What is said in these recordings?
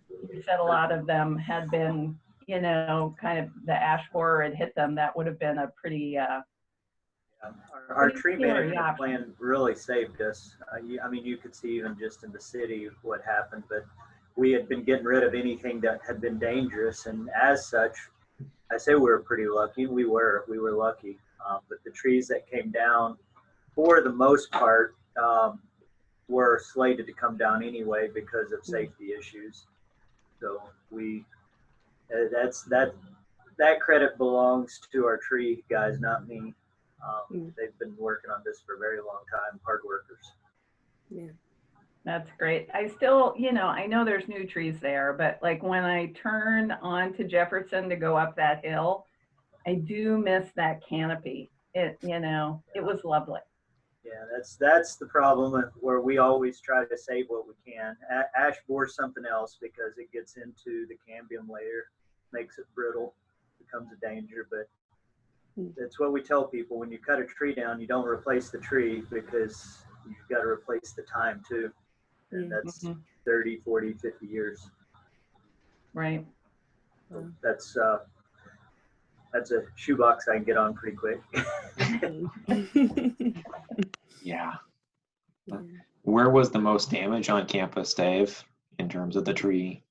you said a lot of them had been, you know, kind of the ash borer had hit them. That would have been a pretty, our tree management plan really saved us. I mean, you could see even just in the city what happened, but we had been getting rid of anything that had been dangerous, and as such, I say we were pretty lucky. We were lucky, but the trees that came down, for the most part, were slated to come down anyway because of safety issues. So that credit belongs to our tree guys, not me. They've been working on this for a very long time, hard workers. Yeah. That's great. I still, you know, I know there's new trees there, but like when I turn onto Jefferson to go up that hill, I do miss that canopy. It, you know, it was lovely. Yeah, that's the problem where we always try to save what we can. Ash bore's something else because it gets into the cambium layer, makes it brittle, becomes a danger. But that's what we tell people: when you cut a tree down, you don't replace the tree because you've got to replace the time too. And that's 30, 40, 50 years. Right. So that's a shoebox I can get on pretty quick. Yeah. Where was the most damage on campus, Dave, in terms of the trees?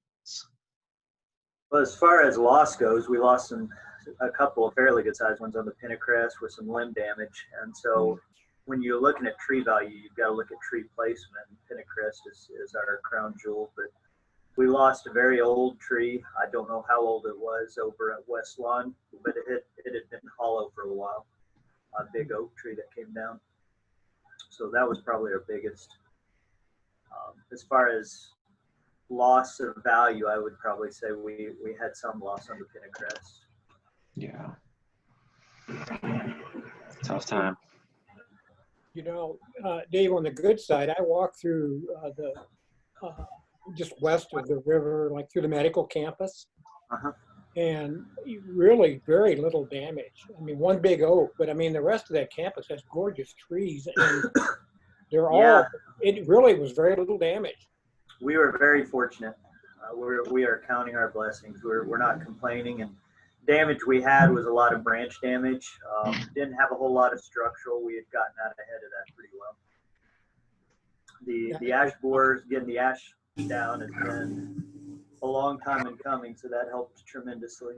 Well, as far as loss goes, we lost a couple of fairly good sized ones on the Pinacrest with some limb damage. And so when you're looking at tree value, you've got to look at tree placement. Pinacrest is our crown jewel, but we lost a very old tree. I don't know how old it was over at West Lawn, but it had been hollow for a while. A big oak tree that came down. So that was probably our biggest. As far as loss of value, I would probably say we had some loss on the Pinacrest. Yeah. Tough time. You know, Dave, on the good side, I walked through just west of the river, like through the medical campus, and really very little damage. I mean, one big oak, but I mean, the rest of that campus has gorgeous trees, and they're all, it really was very little damage. We were very fortunate. We are counting our blessings. We're not complaining, and damage we had was a lot of branch damage. Didn't have a whole lot of structural. We had gotten out ahead of that pretty well. The ash borers, getting the ash down, has been a long time in coming, so that helped tremendously.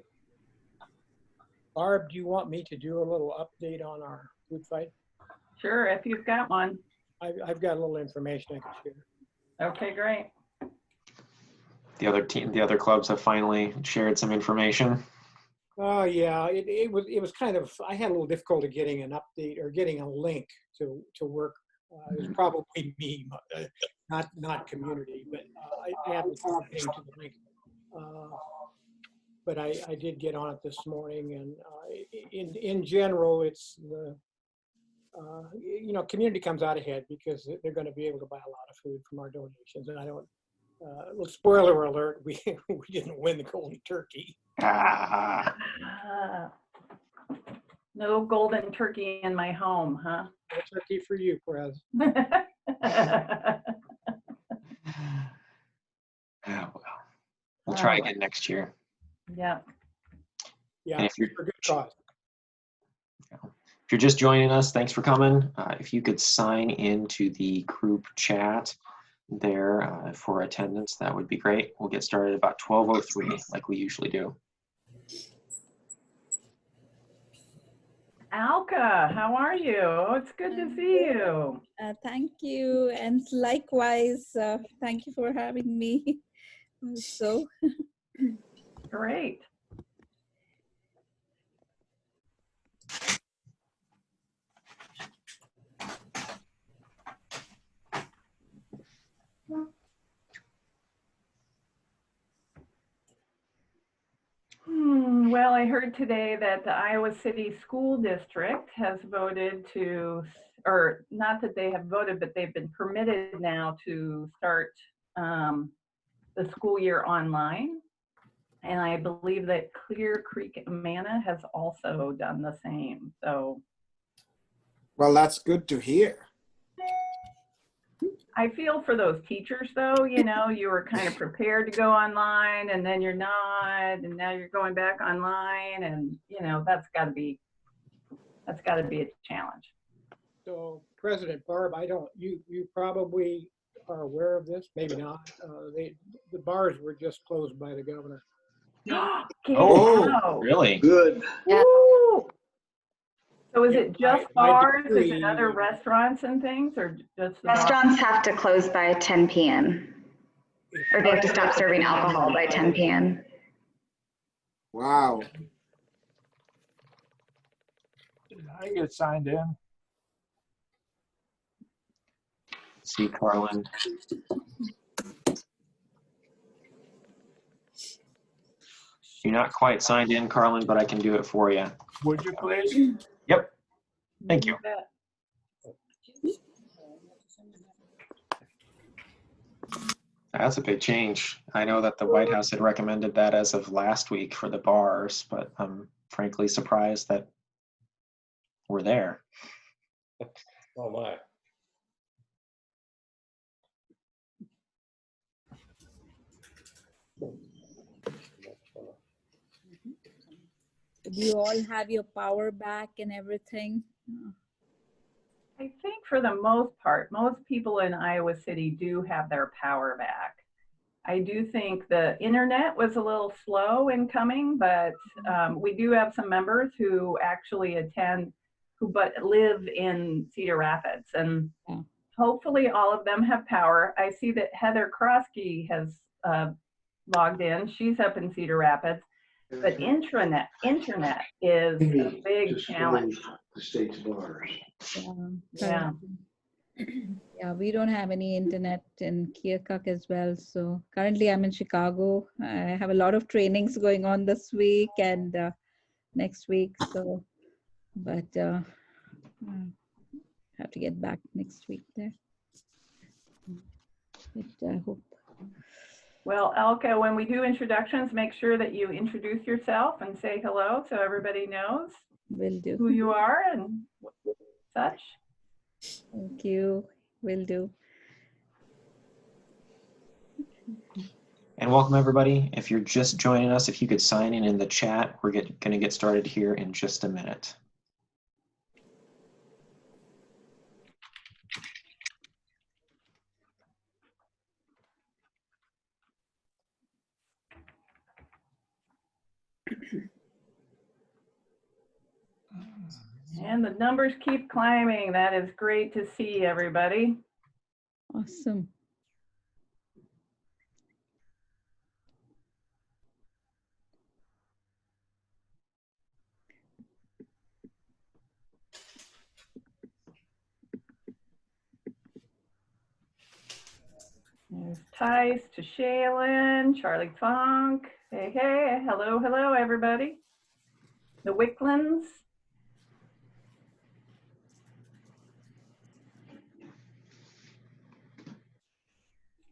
Barb, do you want me to do a little update on our food fight? Sure, if you've got one. I've got a little information I can share. Okay, great. The other clubs have finally shared some information. Oh yeah, it was kind of, I had a little difficulty getting an update or getting a link to work. It was probably me, not community, but I haven't came to the link. But I did get on it this morning, and in general, it's the you know, community comes out ahead because they're going to be able to buy a lot of food from our donations, and I don't. Spoiler alert: we didn't win the golden turkey. No golden turkey in my home, huh? No turkey for you, Perez. Well, we'll try again next year. Yeah. Yeah, and if you're, for good cause. If you're just joining us, thanks for coming. If you could sign into the group chat there for attendance, that would be great. We'll get started about 12:03 like we usually do. Alka, how are you? Oh, it's good to see you. Thank you, and likewise, thank you for having me. So great. Well, I heard today that the Iowa City School District has voted to, or not that they have voted, but they've been permitted now to start the school year online. And I believe that Clear Creek Amana has also done the same. So, well, that's good to hear. I feel for those teachers though, you know, you were kind of prepared to go online and then you're not, and now you're going back online, and you know, that's gotta be a challenge. So President Barb, you probably are aware of this, maybe not. The bars were just closed by the governor. Get Oh, out. really? Good. Woo! So is Yeah, it just by bars? Is decree, it other restaurants and things, or just the bars? Restaurants have to close by 10 p.m. or they have to stop serving alcohol by 10 p.m. Wow. I get signed in. See, Carlin. You're not quite signed in, Carlin, but I can do it for you. Would you please? Yep. Thank you. That's a big change. I know that the White House had recommended that as of last week for the bars, but I'm frankly surprised that we're there. Oh my. Do you all have your power back and everything? I think for the most part, most people in Iowa City do have their power back. I do think the internet was a little slow in coming, but we do have some members who actually attend, but live in Cedar Rapids, and hopefully all of them have power. I see that Heather Krosky has logged in. She's up in Cedar Rapids, but internet is a big challenge. The state's bars. Yeah. Yeah, we don't have any internet in Keokuk as well. So currently I'm in Chicago. I have a lot of trainings going on this week and next week. So, but have to get back next week there. But I hope. Well, Elka, when we do introductions, make sure that you introduce yourself and say hello so everybody knows Will do. who you are and such. Thank you. Will do. And welcome everybody. If you're just joining us, if you could sign in the chat, we're going to get started here in just a minute. And the numbers keep climbing. That is great to see, everybody. Awesome. There's Tice, to Shaylin, Charlie Funk. Hey, hey, hello, hello, everybody. The Wicklins.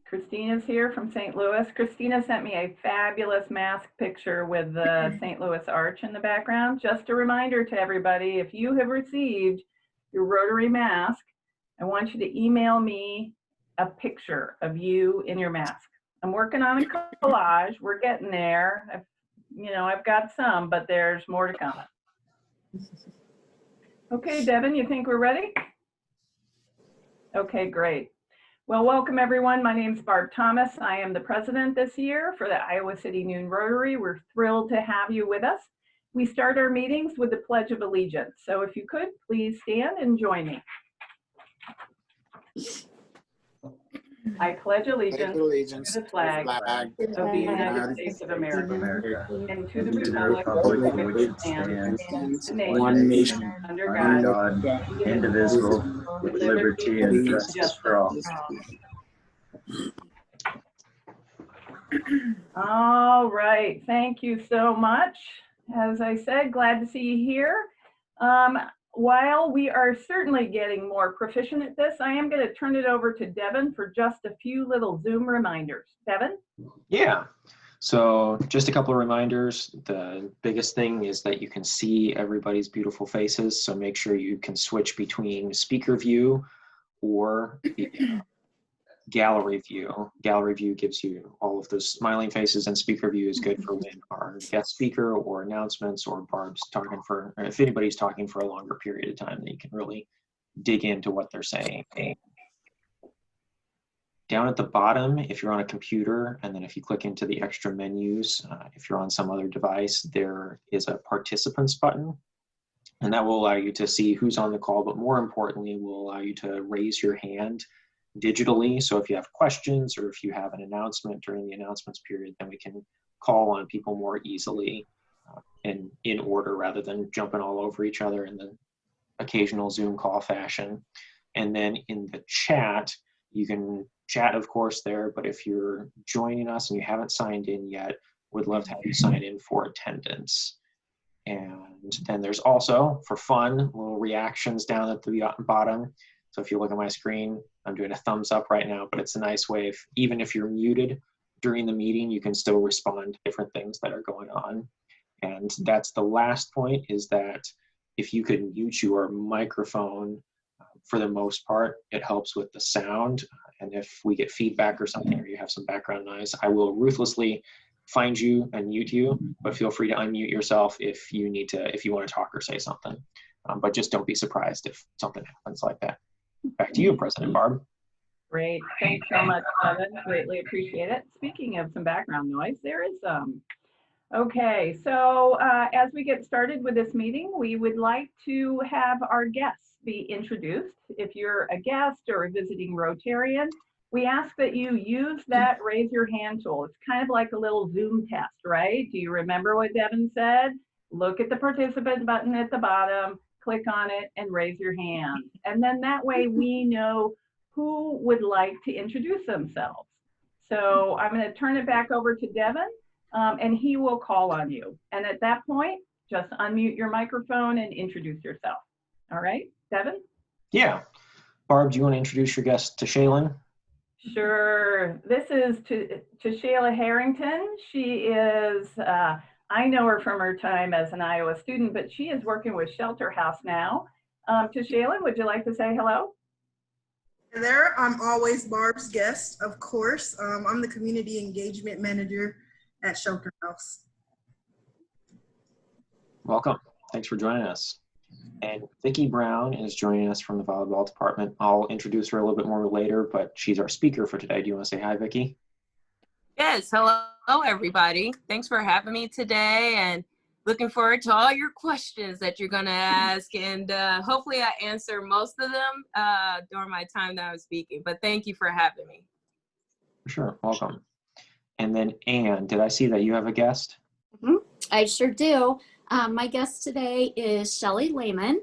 Christina's here from St. Louis. Christina sent me a fabulous mask picture with the St. Louis Arch in the background. Just a reminder to everybody, if you have received your Rotary mask, I want you to email me a picture of you in your mask. I'm working on a collage. We're getting there. I've got some, but there's more to come. Okay, Devin, you think we're ready? Okay, great. Well, welcome everyone. My name is Barb Thomas. I am the president this year for the Iowa City Noon Rotary. We're thrilled to have you with us. We start our meetings with the Pledge of Allegiance. So if you could, please stand and join me. I pledge allegiance to the flag of the United States of America and to the republic for which it stands, one nation, under God, indivisible, with liberty and justice for all. All right, thank you so much. As I said, glad to see you here. While we are certainly getting more proficient at this, I am going to turn it over to Devin for just a few little Zoom reminders. Devin? Yeah, so just a couple of reminders. The biggest thing is that you can see everybody's beautiful faces, so make sure you can switch between speaker view or gallery view. Gallery view gives you all of those smiling faces, and speaker view is good for when our guest speaker or announcements or Barb's talking for, or if anybody's talking for a longer period of time, then you can really dig into what they're saying. Down at the bottom, if you're on a computer, and then if you click into the extra menus, if you're on some other device, there is a participants button, and that will allow you to see who's on the call, but more importantly, will allow you to raise your hand digitally. So if you have questions or if you have an announcement during the announcements period, then we can call on people more easily in order rather than jumping all over each other in the occasional Zoom call fashion. And then in the chat, you can chat, of course, there, but if you're joining us and you haven't signed in yet, we'd love to have you sign in for attendance. And then there's also, for fun, little reactions down at the bottom. So if you look at my screen, I'm doing a thumbs up right now, but it's a nice way, even if you're muted during the meeting, you can still respond to different things that are going on. And that's the last point, is that if you could mute your microphone, for the most part, it helps with the sound. And if we get feedback or something, or you have some background noise, I will ruthlessly find you and mute you, but feel free to unmute yourself if you need to, if you want to talk or say something. But just don't be surprised if something happens like that. Back to you, President Barb. Great. Thanks so much, Kevin. Greatly appreciate it. Speaking of some background noise, there is some. Okay, so as we get started with this meeting, we would like to have our guests be introduced. If you're a guest or a visiting Rotarian, we ask that you use that raise your hand tool. It's kind of like a little Zoom test, right? Do you remember what Devin said? Look at the participant button at the bottom, click on it and raise your hand. And then that way we know who would like to introduce themselves. So I'm going to turn it back over to Devin, and he will call on you. And at that point, just unmute your microphone and introduce yourself. All right, Devin? Yeah. Barb, do you want to introduce your guest to Shaylin? Sure. This is to Shayla Harrington. She is, I know her from her time as an Iowa student, but she is working with Shelter House now. To Shaylin, would you like to say hello? Hey there, I'm always Barb's guest, of course. I'm the Community Engagement Manager at Shelter House. Welcome. Thanks for joining us. And Vicki Brown is joining us from the volleyball department. I'll introduce her a little bit more later, but she's our speaker for today. Do you want to say hi, Vicki? Yes, hello everybody. Thanks for having me today, and looking forward to all your questions that you're going to ask, and hopefully I answer most of them during my time that I was speaking, but thank you for having me. Sure, welcome. And then Anne, did I see that you have a guest? I sure do. My guest today is Shelly Lehman.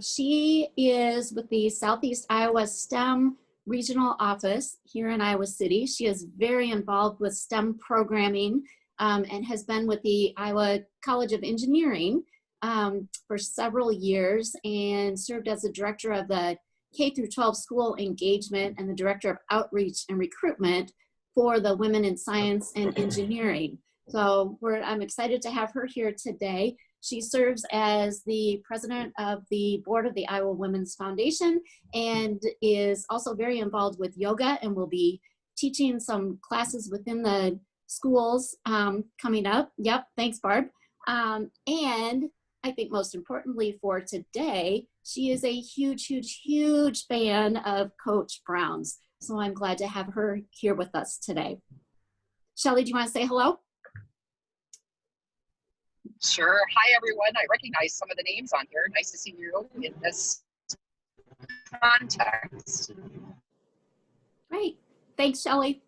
She is with the Southeast Iowa STEM Regional Office here in Iowa City. She is very involved with STEM programming and has been with the Iowa College of Engineering for several years, and served as the director of the K-12 school engagement and the director of outreach and recruitment for the Women in Science and Engineering. So I'm excited to have her here today. She serves as the president of the board of the Iowa Women's Foundation and is also very involved with yoga, and will be teaching some classes within the schools coming up. Yep, thanks, Barb. And I think most importantly for today, she is a huge, huge, huge fan of Coach Brown's. So I'm glad to have her here with us today. Shelly, do you want to say hello? Sure. Hi, everyone. I recognize some of the names on here. Nice to see you in this context. Great. Thanks, Shelly.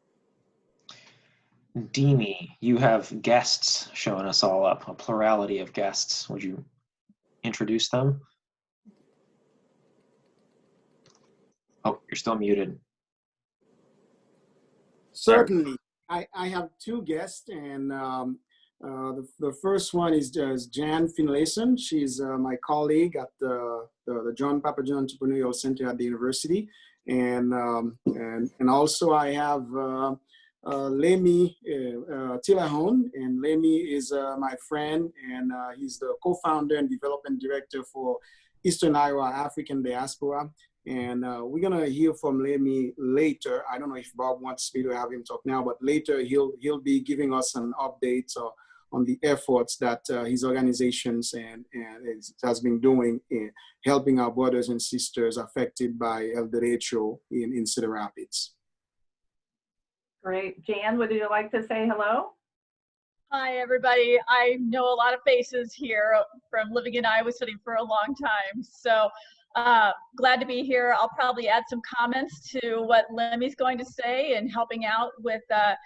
Deanie, you have guests showing us all up, a plurality of guests. Would you introduce them? Oh, you're still muted. Certainly. I have two guests, and the first one is Jan Finlayson. She's my colleague at the John Papajohn Entrepreneurial Center at the university. And also I have Lemi Tilahon, and Lemi is my friend, and he's the co-founder and development director for Eastern Iowa African Diaspora. And we're gonna hear from Lemmy later. I don't know if Bob wants me to have him talk now, but later he'll be giving us an update on the efforts that his organizations and has been doing in helping our brothers and sisters affected by El Derecho in Cedar Rapids. Great. Jan, would you like to say hello? Hi, everybody. I know a lot of faces here from living in Iowa City for a long time. So glad to be here. I'll probably add some comments to what Lemmy's going to say and helping out with the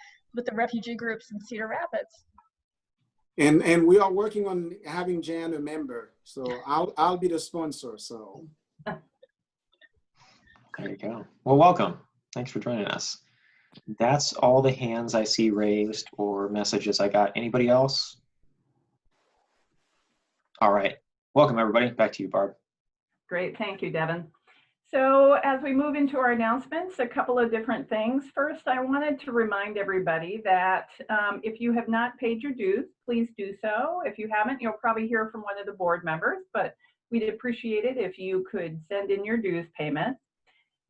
refugee groups in Cedar Rapids. And we are working on having Jan a member. So I'll be the sponsor. So there you go. Well, welcome. Thanks for joining us. That's all the hands I see raised or messages I got. Anybody else? All right. Welcome, everybody. Back to you, Barb. Great. Thank you, Devin. So as we move into our announcements, a couple of different things. First, I wanted to remind everybody that if you have not paid your dues, please do so. If you haven't, you'll probably hear from one of the board members, but we'd appreciate it if you could send in your dues payment.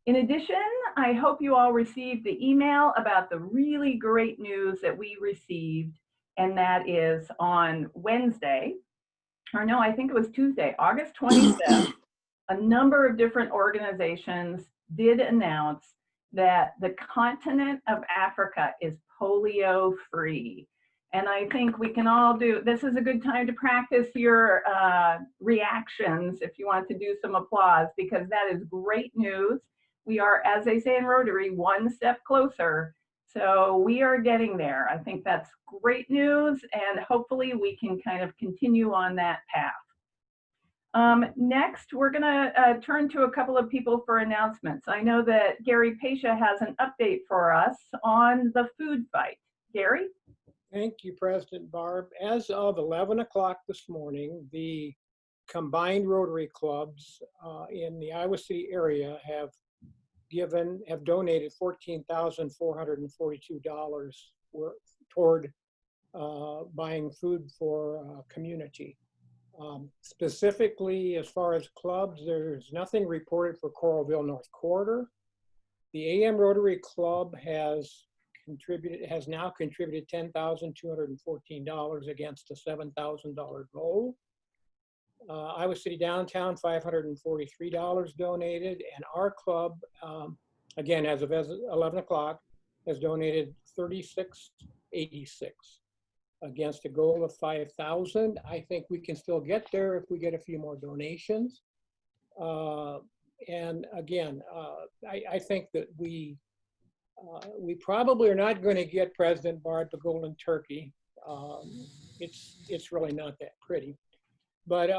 In addition, I hope you all received the email about the really great news that we received, and that is on Wednesday, or no, I think it was Tuesday, August 25th, a number of different organizations did announce that the continent of Africa is polio free. And I think we can all this is a good time to practice your reactions if you want to do some applause, because that is great news. We are, as they say in Rotary, one step closer. So we are getting there. I think that's great news, and hopefully we can kind of continue on that path. Next, we're gonna turn to a couple of people for announcements. I know that Gary Pasha has an update for us on the food fight. Gary? Thank you, President Barb. As of 11 o'clock this morning, the combined Rotary clubs in the Iowa City area have donated $14,442 toward buying food for community. Specifically, as far as clubs, there's nothing reported for Coralville North Quarter. The AM Rotary Club has now contributed $10,214 against a $7,000 goal. Iowa City Downtown, $543 donated, and our club, again, as of 11 o'clock, has donated $36.86 against a goal of 5,000. I think we can still get there if we get a few more donations. And again, I think that we probably are not going to get President Barb the golden turkey. It's really not that pretty. But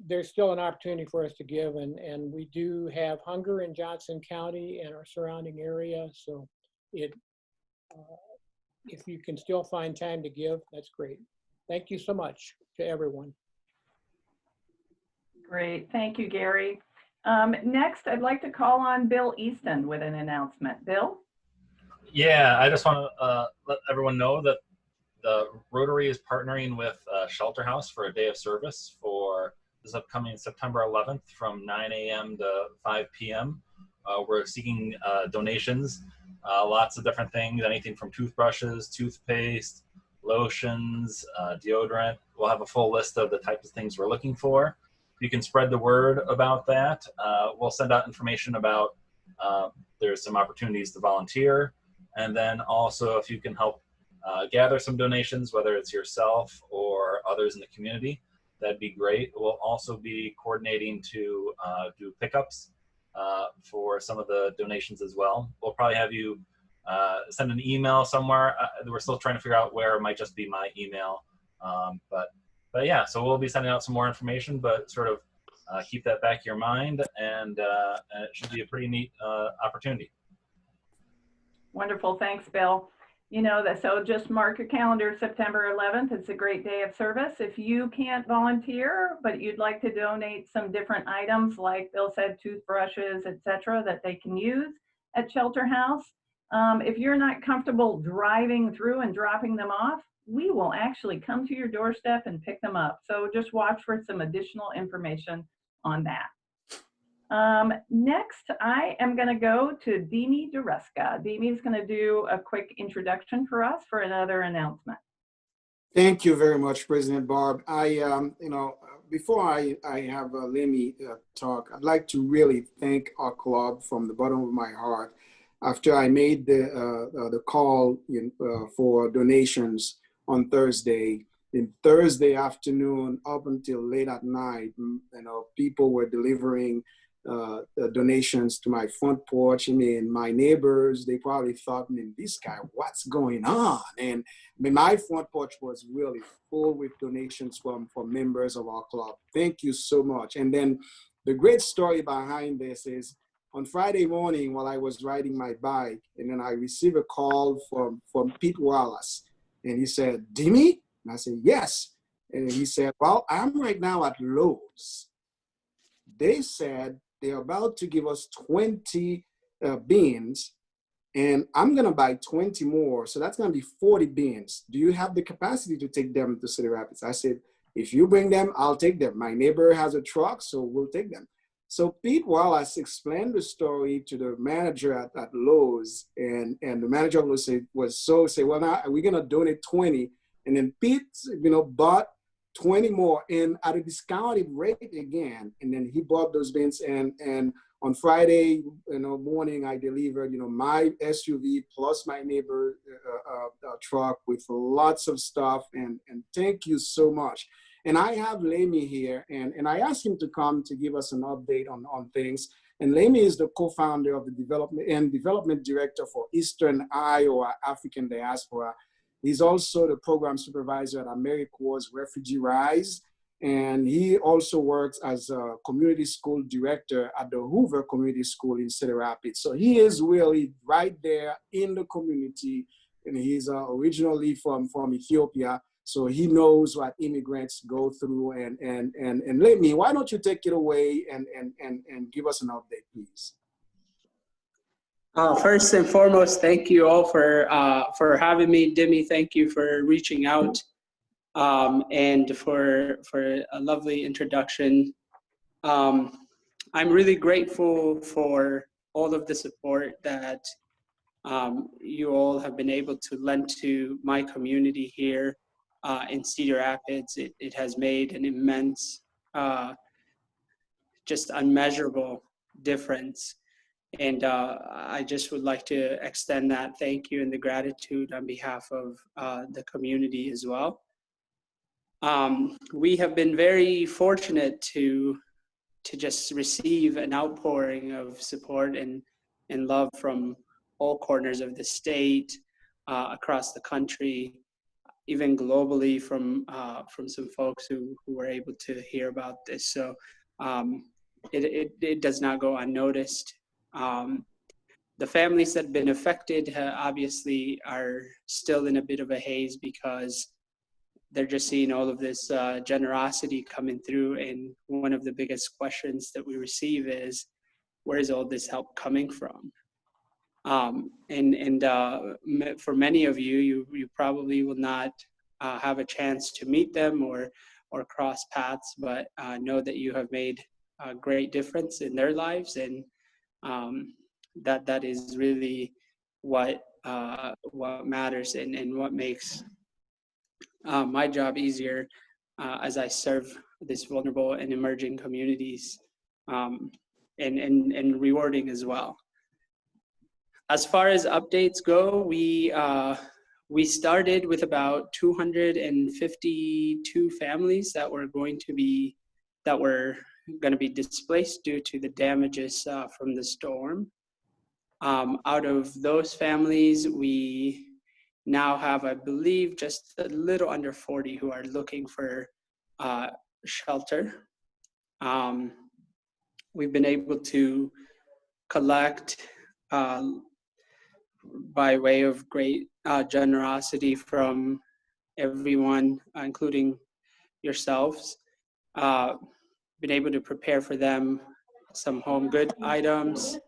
there's still an opportunity for us to give, and we do have hunger in Johnson County and our surrounding area. So if you can still find time to give, that's great. Thank you so much to everyone. Great, thank you, Gary. Next, I'd like to call on Bill Easton with an announcement. Bill? Yeah, I just want to let everyone know that the Rotary is partnering with Shelter House for a day of service for this upcoming September 11th from 9 a.m. to 5 p.m. We're seeking donations, lots of different things, anything from toothbrushes, toothpaste, lotions, deodorant. We'll have a full list of the types of things we're looking for. You can spread the word about that. We'll send out information about there's some opportunities to volunteer. And then also if you can help gather some donations, whether it's yourself or others in the community, that'd be great. We'll also be coordinating to do pickups for some of the donations as well. We'll probably have you send an email somewhere. We're still trying to figure out where. It might just be my email. But yeah, so we'll be sending out some more information, but sort of keep that back in your mind, and it should be a pretty neat opportunity. Wonderful, thanks, Bill. You know that, so just mark your calendar, September 11th. It's a great day of service. If you can't volunteer, but you'd like to donate some different items, like Bill said, toothbrushes, etc., that they can use at Shelter House. If you're not comfortable driving through and dropping them off, we will actually come to your doorstep and pick them up. So just watch for some additional information on that. Next, I am going to go to Dimi Dureska. Dimi is going to do a quick introduction for us for another announcement. Thank you very much, President Barb. Before I have Lemi talk, I'd like to really thank our club from the bottom of my heart. After I made the call for donations on Thursday, in Thursday afternoon up until late at night, people were delivering donations to my front porch. I mean, my neighbors, they probably thought, this guy, what's going on? And my front porch was really full with donations from members of our club. Thank you so much. And then the great story behind this is on Friday morning while I was riding my bike, and then I received a call from Pete Wallace. And he said, Dimi? And I said, yes. And he said, well, I'm right now at Lowe's. They said they're about to give us 20 beans, and I'm going to buy 20 more. So that's going to be 40 beans. Do you have the capacity to take them to Cedar Rapids? I said, if you bring them, I'll take them. My neighbor has a truck, so we'll take them. So Pete Wallace explained the story to the manager at Lowe's, and the manager of Lowe's said, well, now we're going to donate 20. And then Pete, bought 20 more and at a discounted rate again. And then he bought those beans, and on Friday, morning, I delivered, my SUV plus my neighbor truck with lots of stuff. And thank you so much. And I have Lemi here, and I asked him to come to give us an update on things. And Lemi is the co-founder of the development director for Eastern Iowa African Diaspora. He's also the program supervisor at AmeriCorps Refugee Rise. And he also works as a community school director at the Hoover Community School in Cedar Rapids. So he is really right there in the community. And he's originally from Ethiopia. So he knows what immigrants go through. And Lemi, why don't you take it away and give us an update, please? First and foremost, thank you all for having me. Dimi, thank you for reaching out and for a lovely introduction. I'm really grateful for all of the support that you all have been able to lend to my community here in Cedar Rapids. It has made an immense, just unmeasurable difference. And I just would like to extend that thank you and the gratitude on behalf of the community as well. We have been very fortunate to just receive an outpouring of support and love from all corners of the state, across the country, even globally from some folks who were able to hear about this. So it does not go unnoticed. The families that have been affected obviously are still in a bit of a haze because they're just seeing all of this generosity coming through. And one of the biggest questions that we receive is, where is all this help coming from? For many of you, you probably will not have a chance to meet them or cross paths, but know that you have made a great difference in their lives, and that is really what matters and what makes my job easier as I serve this vulnerable and emerging communities, and rewarding as well. As far as updates go, we started with about 252 families that were going to be displaced due to the damages from the storm. Out of those families, we now have, I believe, just a little under 40 who are looking for shelter. We've been able to collect by way of great generosity from everyone, including yourselves, been able to prepare for them some home good items.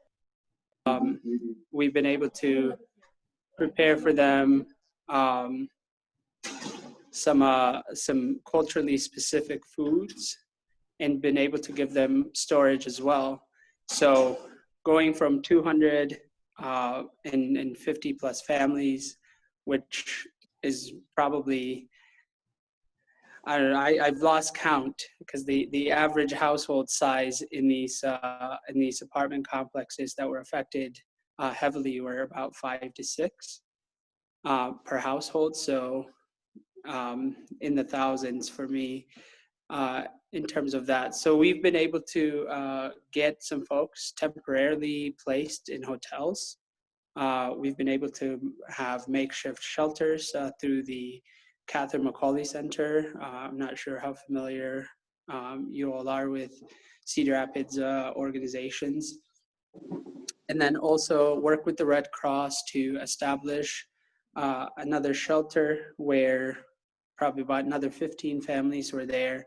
We've been able to prepare for them some culturally specific foods, and been able to give them storage as well. So going from 250 plus families, which is probably, I don't know, I've lost count because the average household size in these apartment complexes that were affected heavily were about 5 to 6 per household. So in the thousands for me in terms of that. So we've been able to get some folks temporarily placed in hotels. We've been able to have makeshift shelters through the Catherine McCauley Center. I'm not sure how familiar you all are with Cedar Rapids organizations. And then also work with the Red Cross to establish another shelter where probably about another 15 families were there.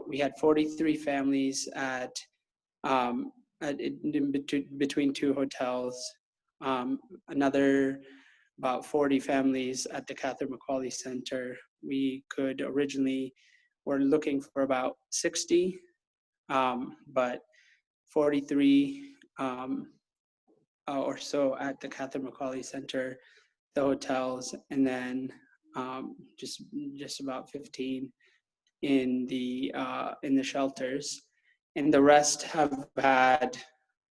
We had 43 families between 2 hotels. Another about 40 families at the Catherine McCauley Center. We could originally were looking for about 60, but 43 or so at the Catherine McCauley Center, the hotels, and then just about 15 in the shelters, and the rest have had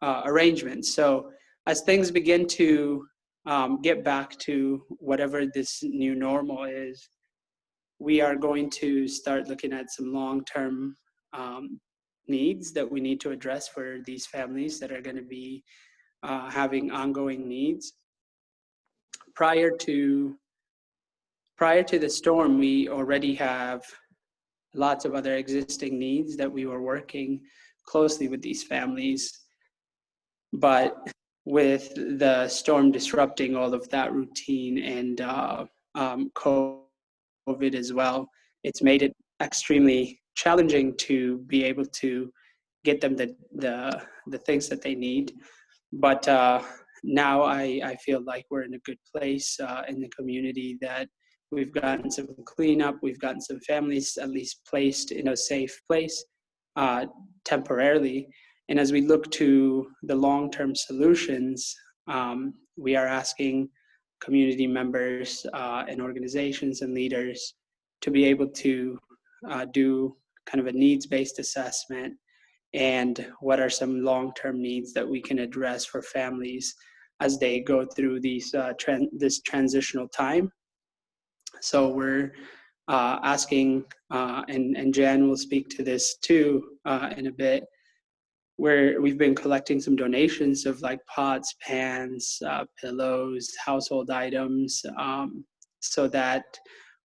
arrangements. So as things begin to get back to whatever this new normal is, we are going to start looking at some long-term needs that we need to address for these families that are going to be having ongoing needs. Prior to the storm, we already have lots of other existing needs that we were working closely with these families. But with the storm disrupting all of that routine and COVID as well, it's made it extremely challenging to be able to get them the things that they need. But now I feel like we're in a good place in the community, that we've gotten some cleanup, we've gotten some families at least placed in a safe place temporarily. And as we look to the long-term solutions, we are asking community members and organizations and leaders to be able to do kind of a needs-based assessment, and what are some long-term needs that we can address for families as they go through these this transitional time. So we're asking, and Jan will speak to this too in a bit, where we've been collecting some donations of like pots, pans, pillows, household items, so that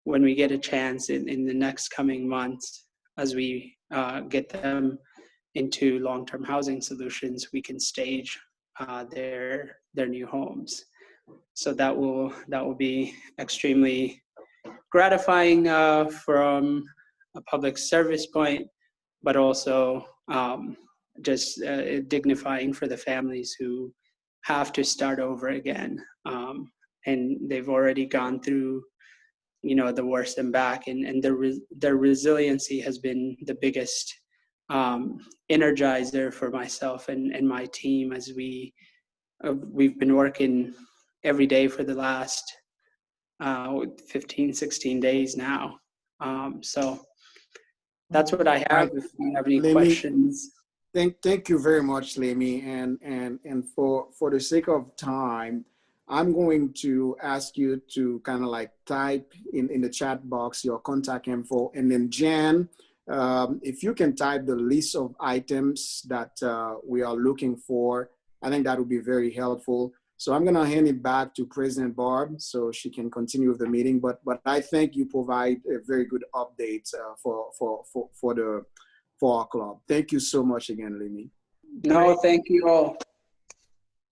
when we get a chance in the next coming months, as we get them into long-term housing solutions, we can stage their new homes. So that will be extremely gratifying from a public service point, but also just dignifying for the families who have to start over again, and they've already gone through, you know, the worst and back, and their resiliency has been the biggest energizer for myself and my team, as we've been working every day for the last 15, 16 days now. So that's what I have. If you have any questions. Thank you very much, Lemi. And for the sake of time, I'm going to ask you to kind of like type in the chat box your contact info, and then Jan, if you can type the list of items that we are looking for, I think that would be very helpful. So I'm going to hand it back to President Barb so she can continue with the meeting. But I think you provide a very good update for our club. Thank you so much again, Lemi. No, thank you all.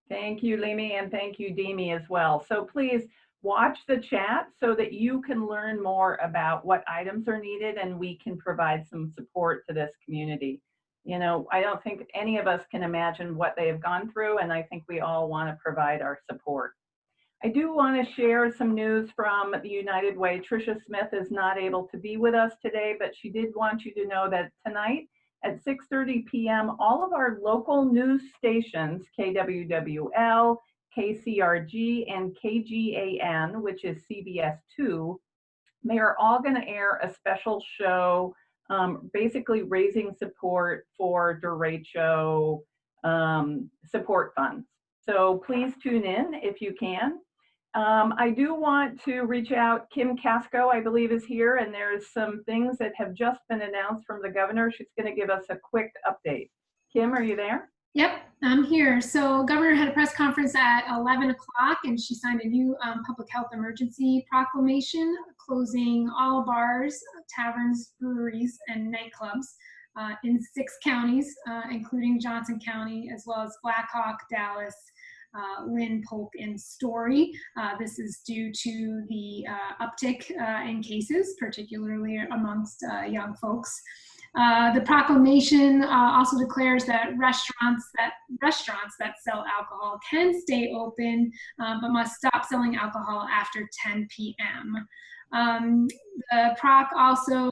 Thank you, Lemi, and thank you, Demi, as well. So please watch the chat so that you can learn more about what items are needed, and we can provide some support to this community. You know, I don't think any of us can imagine what they have gone through, and I think we all want to provide our support. I do want to share some news from the United Way. Tricia Smith is not able to be with us today, but she did want you to know that tonight at 6:30 p.m., all of our local news stations, KWWL, KCRG, and KGAN, which is CBS2, they are all going to air a special show, basically raising support for derecho support funds. So please tune in if you can. I do want to reach out. Kim Casco, I believe, is here, and there's some things that have just been announced from the governor. She's going to give us a quick update. Kim, are you there? Yep, I'm here. So governor had a press conference at 11 o'clock and she signed a new public health emergency proclamation closing all bars, taverns, breweries, and nightclubs in 6 counties, including Johnson County, as well as Black Hawk, Dallas, Lynn, Polk, and Story. This is due to the uptick in cases, particularly amongst young folks. The proclamation also declares that restaurants that sell alcohol can stay open, but must stop selling alcohol after 10 p.m. The PROC also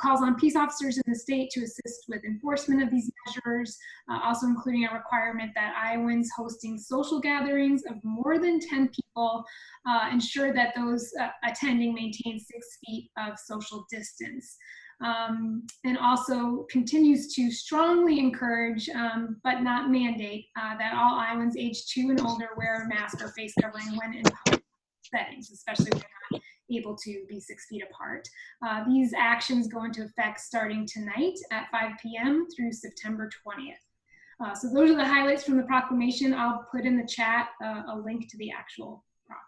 calls on peace officers in the state to assist with enforcement of these measures, also including a requirement that Iowans hosting social gatherings of more than 10 people ensure that those attending maintain 6 feet of social distance. And also continues to strongly encourage, but not mandate, that all Iowans age 2 and older wear a mask or face covering when in public settings, especially when they're not able to be 6 feet apart. These actions go into effect starting tonight at 5 p.m. through September 20th. So those are the highlights from the proclamation. I'll put in the chat a link to the actual PROC.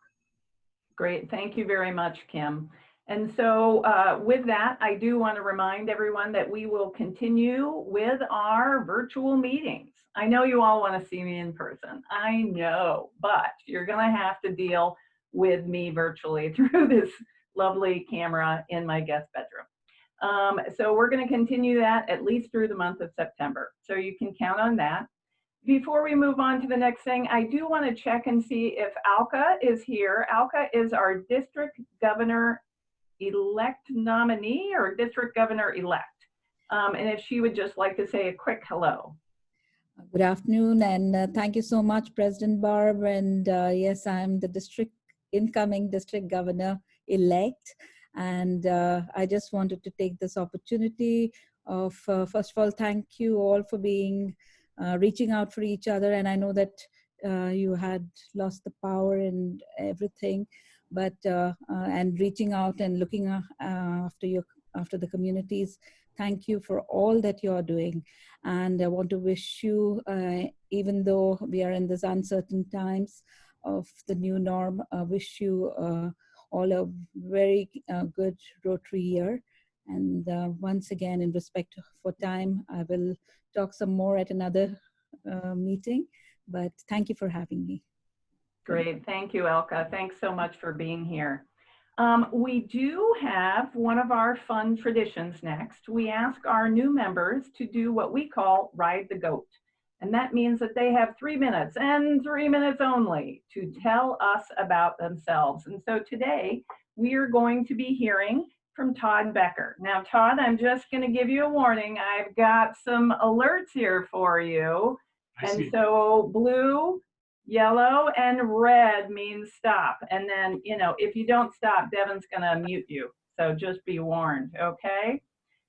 Great, thank you very much, Kim. And so with that, I do want to remind everyone that we will continue with our virtual meetings. I know you all want to see me in person. I know, but you're going to have to deal with me virtually through this lovely camera in my guest bedroom. So we're going to continue that at least through the month of September. So you can count on that. Before we move on to the next thing, I do want to check and see if Alka is here. Alka is our district governor elect nominee or district governor elect. And if she would just like to say a quick hello. Good afternoon, and thank you so much, President Barb. And yes, I'm the incoming district governor elect. And I just wanted to take this opportunity of, first of all, thank you all for reaching out for each other. And I know that you had lost the power and everything, but and reaching out and looking after the communities. Thank you for all that you are doing. And I want to wish you, even though we are in these uncertain times of the new norm, wish you all a very good Rotary year. And once again, in respect for time, I will talk some more at another meeting, but thank you for having me. Great, thank you, Elka. Thanks so much for being here. We do have one of our fun traditions next. We ask our new members to do what we call Ride the Goat. And that means that they have 3 minutes and 3 minutes only to tell us about themselves. And so today we are going to be hearing from Todd Becker. Now, Todd, I'm just going to give you a warning. I've got some alerts here for you. And so blue, yellow, and red means stop. And then, you know, if you don't stop, Devin's gonna mute you. So just be warned, okay?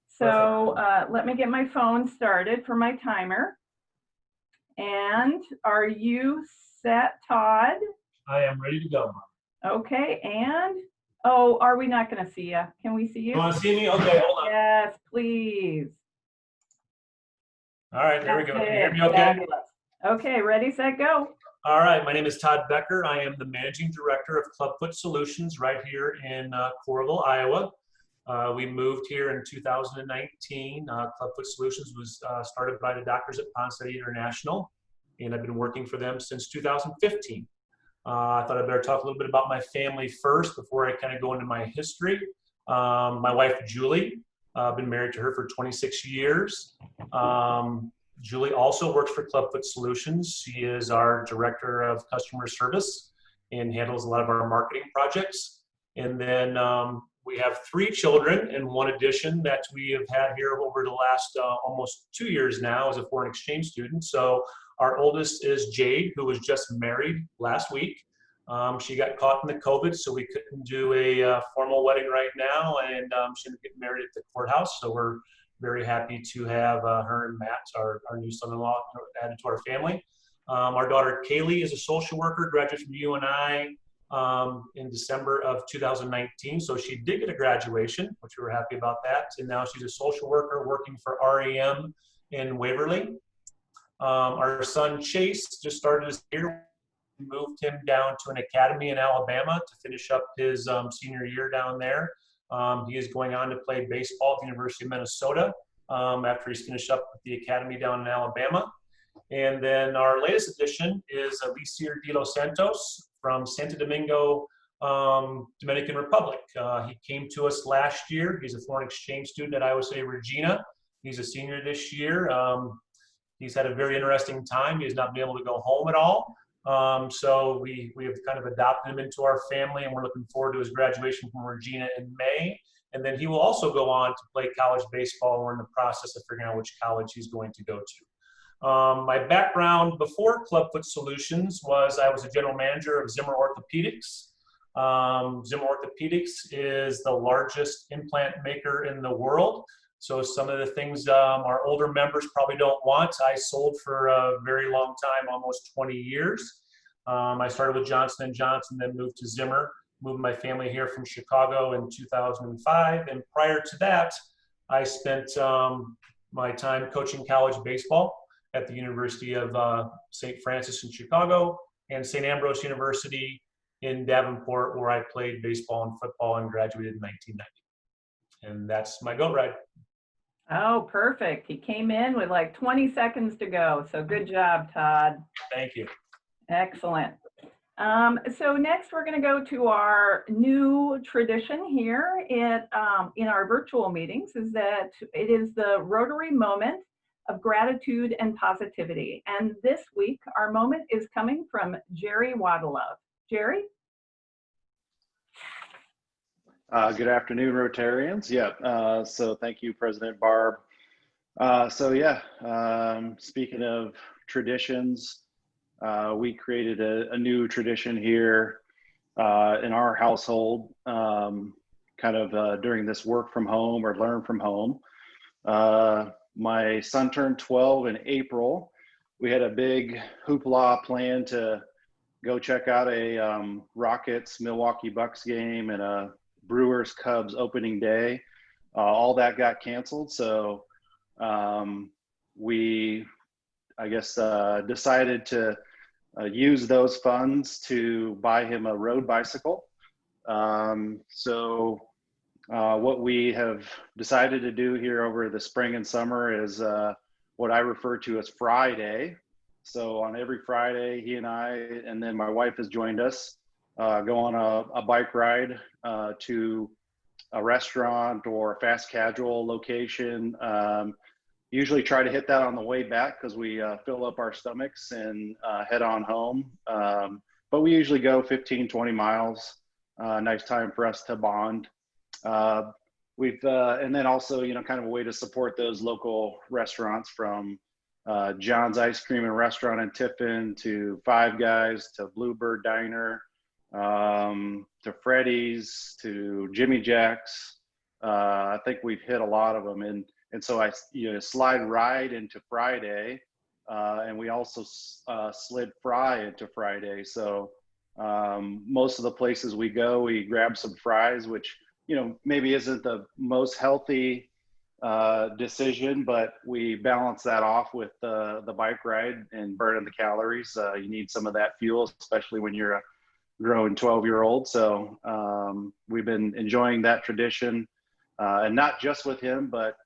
So let me get my phone started for my timer. And are you set, Todd? I am ready to go. Okay, and, oh, are we not gonna see you? Can we see you? You wanna see me? Okay, hold on. Yes, please. All right, there we go. Can you hear me okay? Fabulous. Okay, ready, set, go. All right, my name is Todd Becker. I am the Managing Director of Clubfoot Solutions right here in Coralville, Iowa. We moved here in 2019. Clubfoot Solutions was started by the doctors at Ponce City International, and I've been working for them since 2015. I thought I'd better talk a little bit about my family first before I kind of go into my history. My wife, Julie, I've been married to her for 26 years. Julie also works for Clubfoot Solutions. She is our Director of Customer Service and handles a lot of our marketing projects. And then we have 3 children, and one addition that we have had here over the last almost 2 years now as a foreign exchange student. So our oldest is Jade, who was just married last week. She got caught in the COVID, so we couldn't do a formal wedding right now, and she ended up getting married at the courthouse. So we're very happy to have her and Matt, our new son-in-law, added to our family. Our daughter Kaylee is a social worker, graduated from UNI in December of 2019. So she did get a graduation, which we were happy about that. And now she's a social worker working for REM in Waverly. Our son Chase just started his year. We moved him down to an academy in Alabama to finish up his senior year down there. He is going on to play baseball at the University of Minnesota after he's finished up with the academy down in Alabama. And then our latest addition is Alicia de los Santos from Santo Domingo, Dominican Republic. He came to us last year. He's a foreign exchange student at Iowa City Regina. He's a senior this year. He's had a very interesting time. He has not been able to go home at all. So we have kind of adopted him into our family, and we're looking forward to his graduation from Regina in May. And then he will also go on to play college baseball. We're in the process of figuring out which college he's going to go to. My background before Clubfoot Solutions was I was a general manager of Zimmer Orthopedics. Zimmer Orthopedics is the largest implant maker in the world. So some of the things our older members probably don't want, I sold for a very long time, almost 20 years. I started with Johnson & Johnson, then moved to Zimmer, moved my family here from Chicago in 2005. And prior to that, I spent my time coaching college baseball at the University of St. Francis in Chicago and St. Ambrose University in Davenport, where I played baseball and football and graduated in 1990. And that's my goat ride. Oh, perfect. He came in with like 20 seconds to go. So good job, Todd. Thank you. Excellent. So next we're going to go to our new tradition here in our virtual meetings, is that it is the Rotary moment of gratitude and positivity. And this week, our moment is coming from Jerry Waddilove. Jerry? Good afternoon, Rotarians. Yeah, so thank you, President Barb. Speaking of traditions, we created a new tradition here in our household, during this work from home or learn from home. My son turned 12 in April. We had a big hoopla plan to go check out a Rockets Milwaukee Bucks game and a Brewers Cubs opening day. All that got canceled, so we decided to use those funds to buy him a road bicycle. What we have decided to do here over the spring and summer is what I refer to as Friday. So on every Friday, he and I, and then my wife has joined us, go on a bike ride to a restaurant or a fast casual location. Usually try to hit that on the way back because we fill up our stomachs and head on home. But we usually go 15, 20 miles. Nice time for us to bond. And then also, kind of a way to support those local restaurants, from John's Ice Cream and Restaurant in Tiffin to Five Guys to Bluebird Diner, to Freddy's to Jimmy Jack's. I think we've hit a lot of them. And so I slide ride into Friday, and we also slid fry into Friday. So most of the places we go, we grab some fries, which maybe isn't the most healthy decision, but we balance that off with the bike ride and burning the calories. You need some of that fuel, especially when you're a growing 12-year-old. So we've been enjoying that tradition, and not just with him, but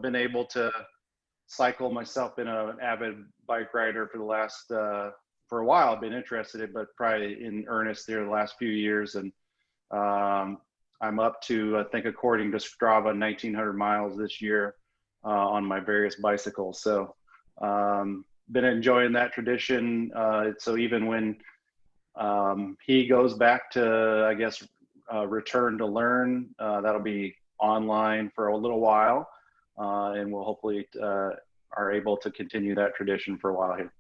been able to cycle myself. Been an avid bike rider for the last for a while. I've been interested in it, but probably in earnest there the last few years. And I'm up to, I think, according to Strava, 1,900 miles this year on my various bicycles. So been enjoying that tradition. So even when he goes back to, return to learn. That'll be online for a little while, and we'll hopefully are able to continue that tradition for a while here.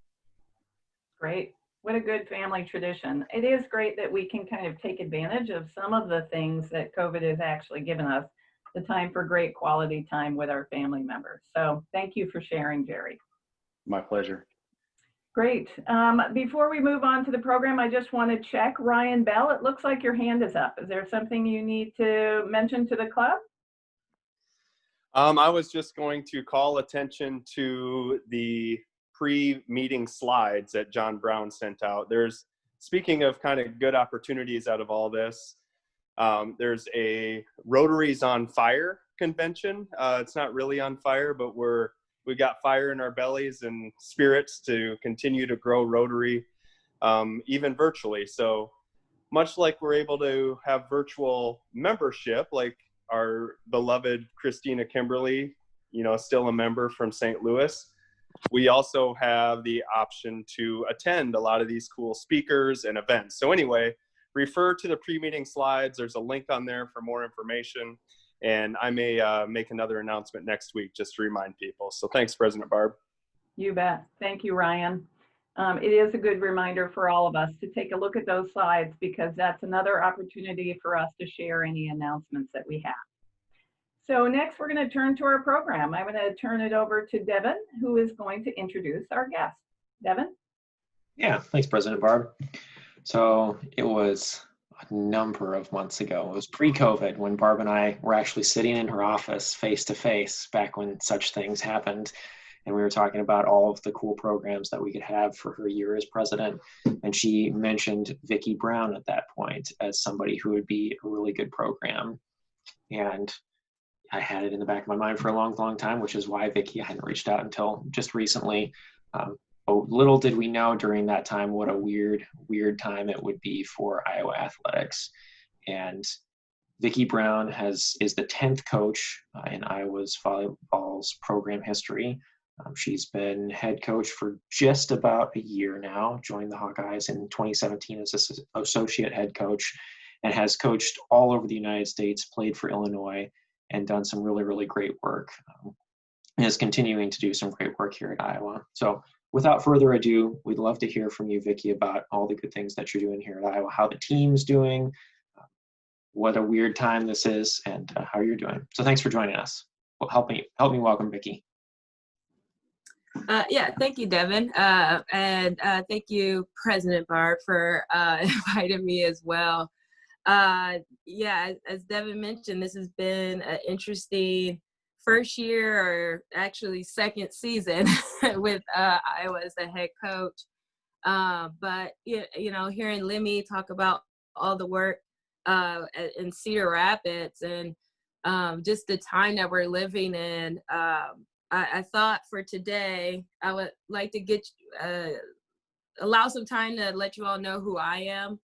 Great. What a good family tradition. It is great that we can kind of take advantage of some of the things that COVID has actually given us, the time for great quality time with our family members. So thank you for sharing, Jerry. My pleasure. Great. Before we move on to the program, I just want to check. Ryan Bell, it looks like your hand is up. Is there something you need to mention to the club? I was just going to call attention to the pre-meeting slides that John Brown sent out. Speaking of kind of good opportunities out of all this, there's a Rotary's on Fire convention. It's not really on fire, but we got fire in our bellies and spirits to continue to grow Rotary, even virtually. So much like we're able to have virtual membership, like our beloved Christina Kimberly, still a member from St. Louis, we also have the option to attend a lot of these cool speakers and events. So anyway, refer to the pre-meeting slides. There's a link on there for more information. And I may make another announcement next week just to remind people. So thanks, President Barb. You bet. Thank you, Ryan. It is a good reminder for all of us to take a look at those slides, because that's another opportunity for us to share any announcements that we have. So next, we're going to turn to our program. I'm going to turn it over to Devin, who is going to introduce our guest. Devin? Yeah, thanks, President Barb. So it was a number of months ago. It was pre-COVID when Barb and I were actually sitting in her office face to face back when such things happened. And we were talking about all of the cool programs that we could have for her year as president. And she mentioned Vicki Brown at that point as somebody who would be a really good program. And I had it in the back of my mind for a long, long time, which is why Vicki hadn't reached out until just recently. But little did we know during that time what a weird time it would be for Iowa athletics. And Vicki Brown is the 10th coach in Iowa's volleyball's program history. She's been head coach for just about a year now, joined the Hawkeyes in 2017 as associate head coach, and has coached all over the United States, played for Illinois, and done some really, really great work. And is continuing to do some great work here at Iowa. So without further ado, we'd love to hear from you, Vicki, about all the good things that you're doing here at Iowa, how the team's doing, what a weird time this is, and how you're doing. So thanks for joining us. Well, help me welcome Vicki. Yeah, thank you, Devin. And thank you, President Barb, for inviting me as well. Yeah, as Devin mentioned, this has been an interesting first year, or actually second season with Iowa as a head coach. But hearing Lemmy talk about all the work in Cedar Rapids and just the time that we're living in, I thought for today I would like to allow some time to let you all know who I am.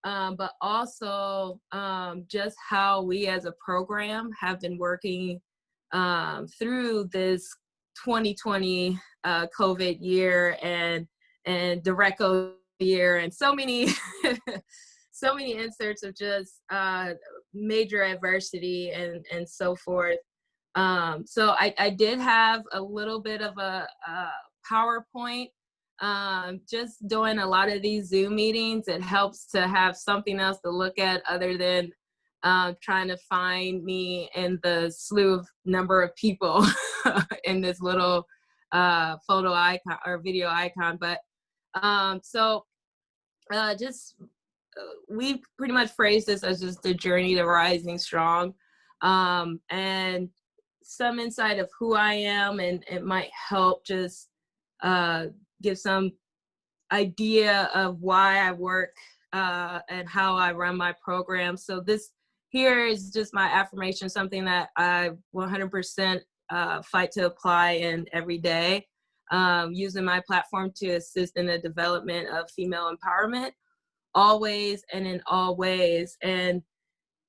But also just how we as a program have been working through this 2020 COVID year and the RECO year, and so many so many inserts of just major adversity and so forth. So I did have a little bit of a PowerPoint. Just doing a lot of these Zoom meetings, it helps to have something else to look at other than trying to find me in the slew of number of people in this little photo icon or video icon. But we pretty much phrased this as just the journey to rising strong, and some insight of who I am, and it might help just give some idea of why I work and how I run my program. So this here is just my affirmation, something that I 100% fight to apply in every day, using my platform to assist in the development of female empowerment, always and in all ways. And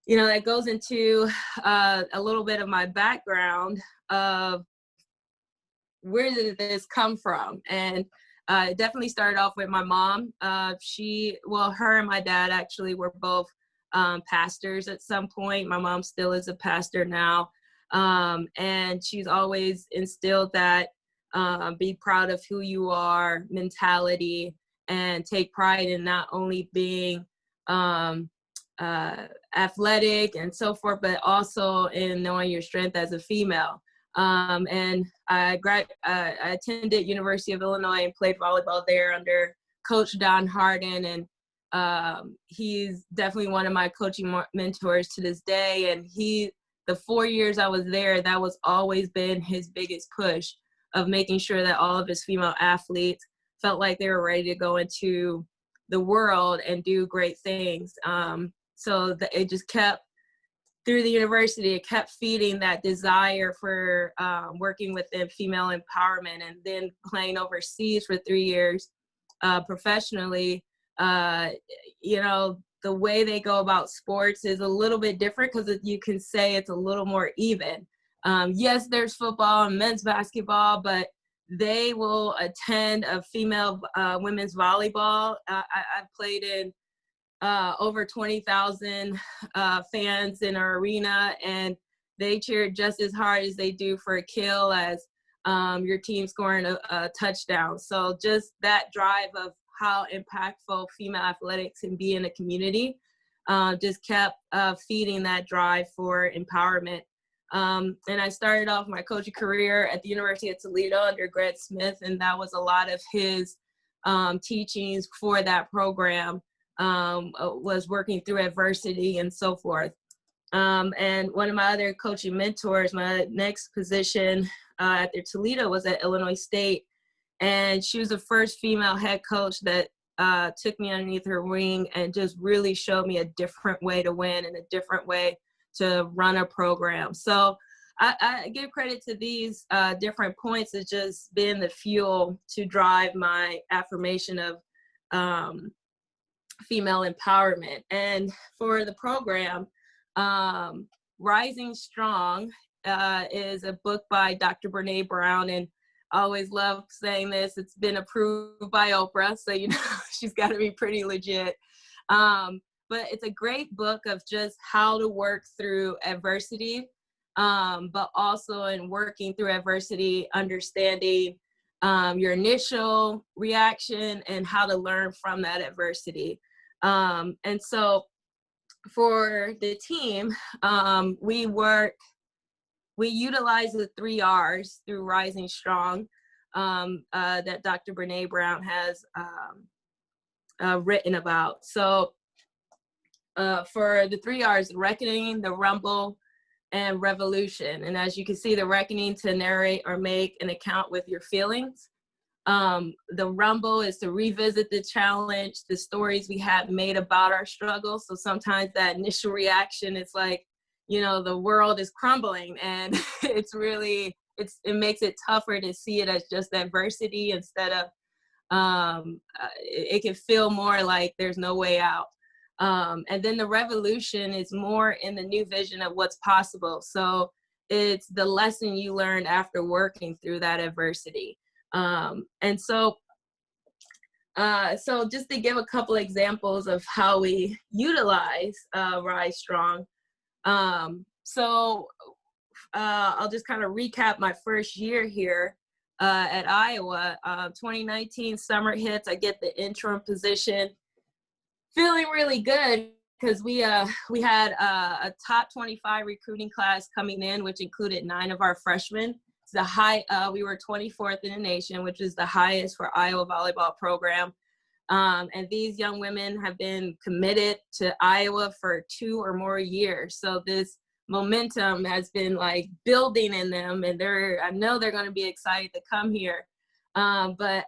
that goes into a little bit of my background of where did this come from. And it definitely started off with my mom. Her and my dad actually were both pastors at some point. My mom still is a pastor now. And she's always instilled that be proud of who you are mentality, and take pride in not only being athletic and so forth, but also in knowing your strength as a female. And I attended University of Illinois and played volleyball there under Coach Don Harden, and he's definitely one of my coaching mentors to this day. And the 4 years I was there, that was always been his biggest push of making sure that all of his female athletes felt like they were ready to go into the world and do great things. So it just kept, through the university, it kept feeding that desire for working within female empowerment. And then playing overseas for 3 years professionally, the way they go about sports is a little bit different, because you can say it's a little more even. Yes, there's football and men's basketball, but they will attend a female women's volleyball. I played in over 20,000 fans in our arena, and they cheered just as hard as they do for a kill as your team scoring a touchdown. So just that drive of how impactful female athletics can be in a community just kept feeding that drive for empowerment. And I started off my coaching career at the University of Toledo under Greg Smith, and that was a lot of his teachings for that program, was working through adversity and so forth. And one of my other coaching mentors, my next position at the Toledo was at Illinois State, and she was the first female head coach that took me underneath her wing and just really showed me a different way to win and a different way to run a program. So I give credit to these different points as just being the fuel to drive my affirmation of female empowerment. And for the program, Rising Strong is a book by Dr. Brene Brown, and I always love saying this, it's been approved by Oprah, so she's got to be pretty legit. But it's a great book of just how to work through adversity, but also in working through adversity, understanding your initial reaction and how to learn from that adversity. And so for the team, we utilize the 3 R's through Rising Strong that Dr. Brene Brown has written about. So for the 3 R's, reckoning, the rumble, and revolution. And as you can see, the reckoning, to narrate or make an account with your feelings. The rumble is to revisit the challenge, the stories we have made about our struggles. So sometimes that initial reaction is like, the world is crumbling, and it makes it tougher to see it as just adversity instead of, it can feel more like there's no way out. And then the revolution is more in the new vision of what's possible. So it's the lesson you learned after working through that adversity. And so just to give a couple examples of how we utilize Rise Strong. I'll just kind of recap my first year here at Iowa. 2019 summer hits, I get the interim position. Feeling really good because we had a top 25 recruiting class coming in, which included 9 of our freshmen. It's we were 24th in the nation, which is the highest for Iowa volleyball program. And these young women have been committed to Iowa for 2 or more years. So this momentum has been like building in them, and I know they're going to be excited to come here. But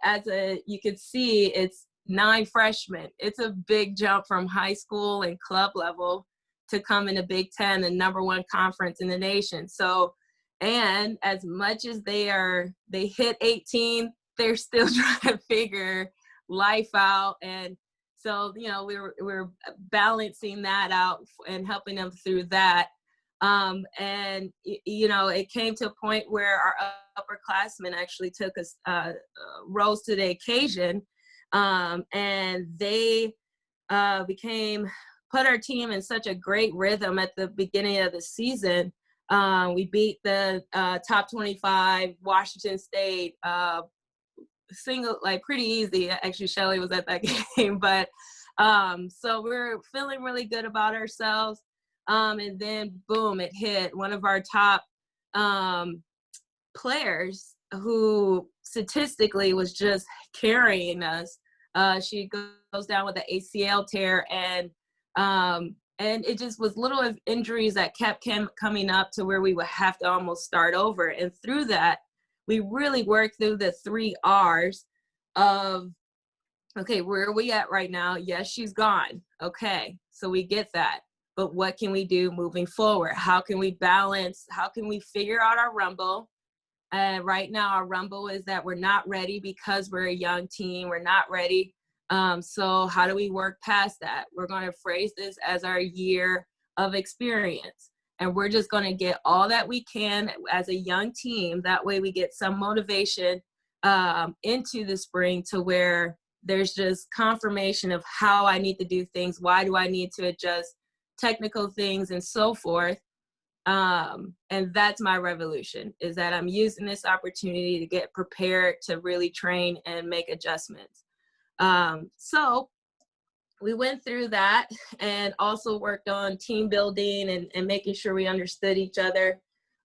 you can see, it's 9 freshmen. It's a big jump from high school and club level to come in the Big Ten, the #1 conference in the nation. So, and as much as they hit 18, they're still trying to figure life out. And so, we're balancing that out and helping them through that. And it came to a point where our upperclassmen actually rose to the occasion. And they became put our team in such a great rhythm at the beginning of the season. We beat the top 25 Washington State pretty easy. Actually, Shelly was at that game, but so we're feeling really good about ourselves. And then boom, it hit. One of our top players who statistically was just carrying us. She goes down with an ACL tear, and it just was little injuries that kept coming up to where we would have to almost start over. And through that, we really worked through the 3 R's of, okay, where are we at right now? Yes, she's gone. Okay, so we get that. But what can we do moving forward? How can we balance? How can we figure out our rumble? And right now, our rumble is that we're not ready because we're a young team. We're not ready. So how do we work past that? We're going to phrase this as our year of experience. And we're just going to get all that we can as a young team. That way we get some motivation into the spring to where there's just confirmation of how I need to do things. Why do I need to adjust technical things and so forth. And that's my revolution, is that I'm using this opportunity to get prepared to really train and make adjustments. So we went through that and also worked on team building and making sure we understood each other.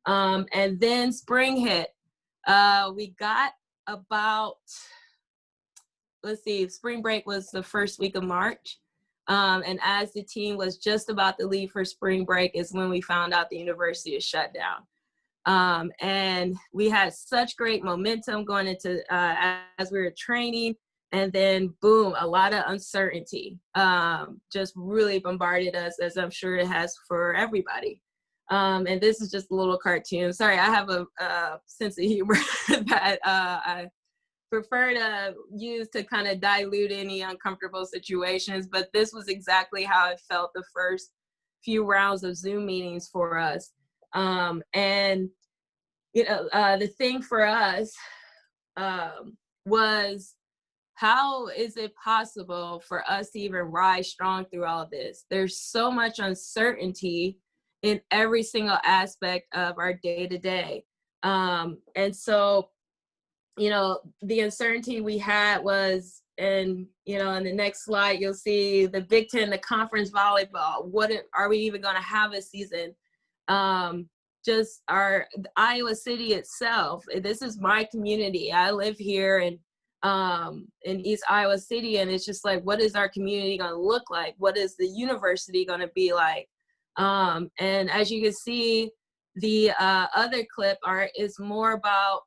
And then spring hit. We got about, spring break was the first week of March. And as the team was just about to leave for spring break is when we found out the university is shut down. And we had such great momentum going into as we were training, and then boom, a lot of uncertainty just really bombarded us, as I'm sure it has for everybody. And this is just a little cartoon. Sorry, I have a sense of humor that I prefer to use to kind of dilute any uncomfortable situations, but this was exactly how it felt the first few rounds of Zoom meetings for us. And you know, the thing for us was, how is it possible for us to even rise strong through all this? There's so much uncertainty in every single aspect of our day-to-day. And so, you know, the uncertainty we had was, and, you know, in the next slide, you'll see the Big Ten, the conference volleyball. Are we even going to have a season? Just Iowa City itself. This is my community. I live here in East Iowa City, and it's just like, what is our community going to look like? What is the university going to be like? And as you can see, the other clip art is more about,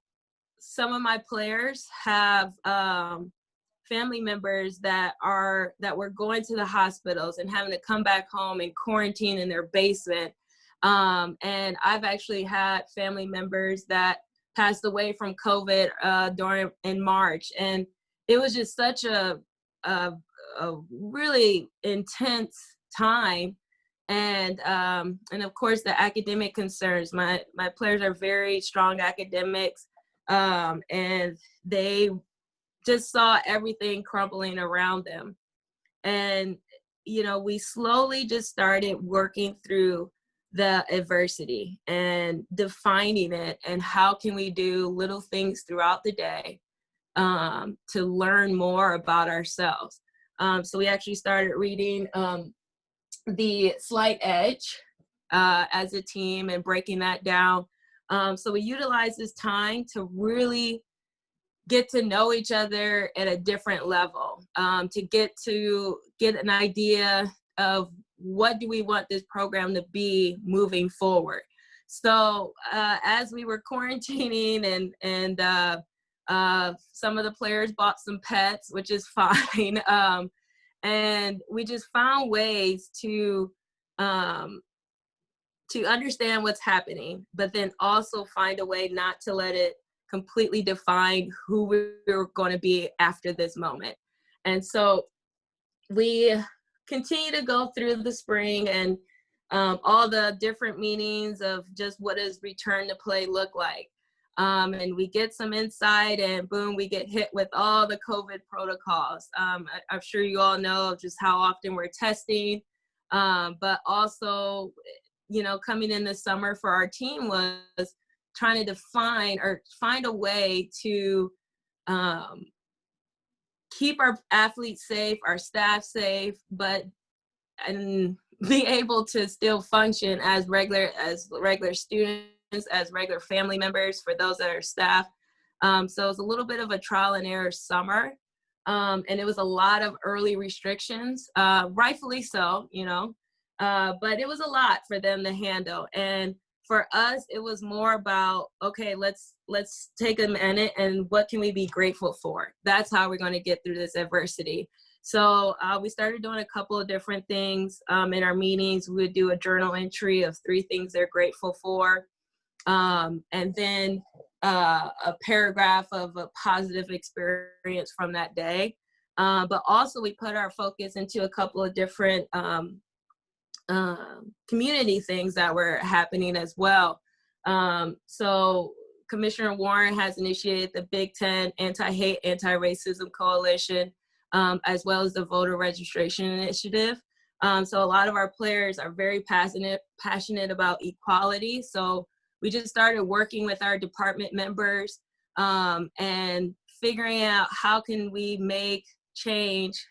some of my players have family members that were going to the hospitals and having to come back home and quarantine in their basement. And I've actually had family members that passed away from COVID in March. And it was just such a really intense time. And of course, the academic concerns. My players are very strong academics. And they just saw everything crumbling around them. And, you know, we slowly just started working through the adversity and defining it, and how can we do little things throughout the day to learn more about ourselves. So we actually started reading The Slight Edge as a team and breaking that down. So we utilize this time to really get to know each other at a different level, to get an idea of what do we want this program to be moving forward. So as we were quarantining and some of the players bought some pets, which is fine. And we just found ways to understand what's happening, but then also find a way not to let it completely define who we're going to be after this moment. And so we continue to go through the spring and all the different meanings of just what does return to play look like. And we get some insight, and boom, we get hit with all the COVID protocols. I'm sure you all know just how often we're testing. But also, you know, coming in this summer for our team was trying to define or find a way to keep our athletes safe, our staff safe, and be able to still function as regular students, as regular family members for those that are staff. So it was a little bit of a trial and error summer. And it was a lot of early restrictions, rightfully so, you know, but it was a lot for them to handle. And for us, it was more about, okay, let's take a minute and what can we be grateful for? That's how we're going to get through this adversity. So we started doing a couple of different things in our meetings. We would do a journal entry of 3 things they're grateful for. And then a paragraph of a positive experience from that day. But also we put our focus into a couple of different community things that were happening as well. So Commissioner Warren has initiated the Big Ten Anti-Hate, Anti-Racism Coalition, as well as the Voter Registration Initiative. So a lot of our players are very passionate about equality. So we just started working with our department members and figuring out how can we make change,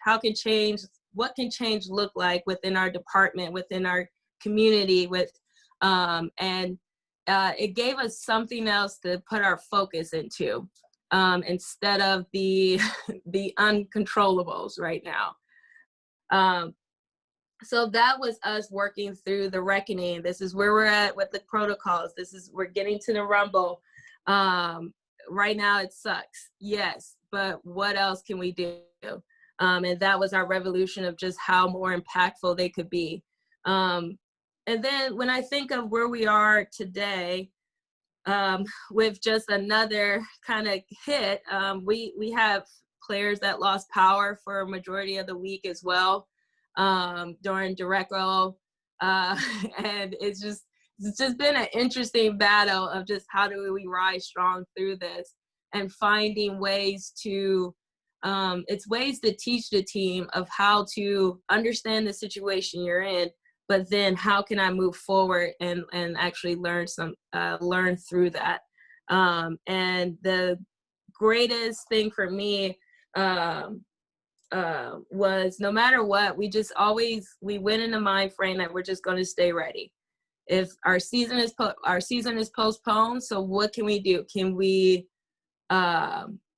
what can change look like within our department, within our community, it gave us something else to put our focus into instead of the uncontrollables right now. So that was us working through the reckoning. This is where we're at with the protocols. We're getting to the rumble. Right now it sucks, yes, but what else can we do? And that was our revolution of just how more impactful they could be. And then when I think of where we are today, with just another kind of hit, we have players that lost power for a majority of the week as well during direct roll. And it's just been an interesting battle of just how do we rise strong through this and finding ways to teach the team of how to understand the situation you're in, but then how can I move forward and actually learn through that. And the greatest thing for me was no matter what, we went in the mind frame that we're just going to stay ready. If our season is postponed, so what can we do?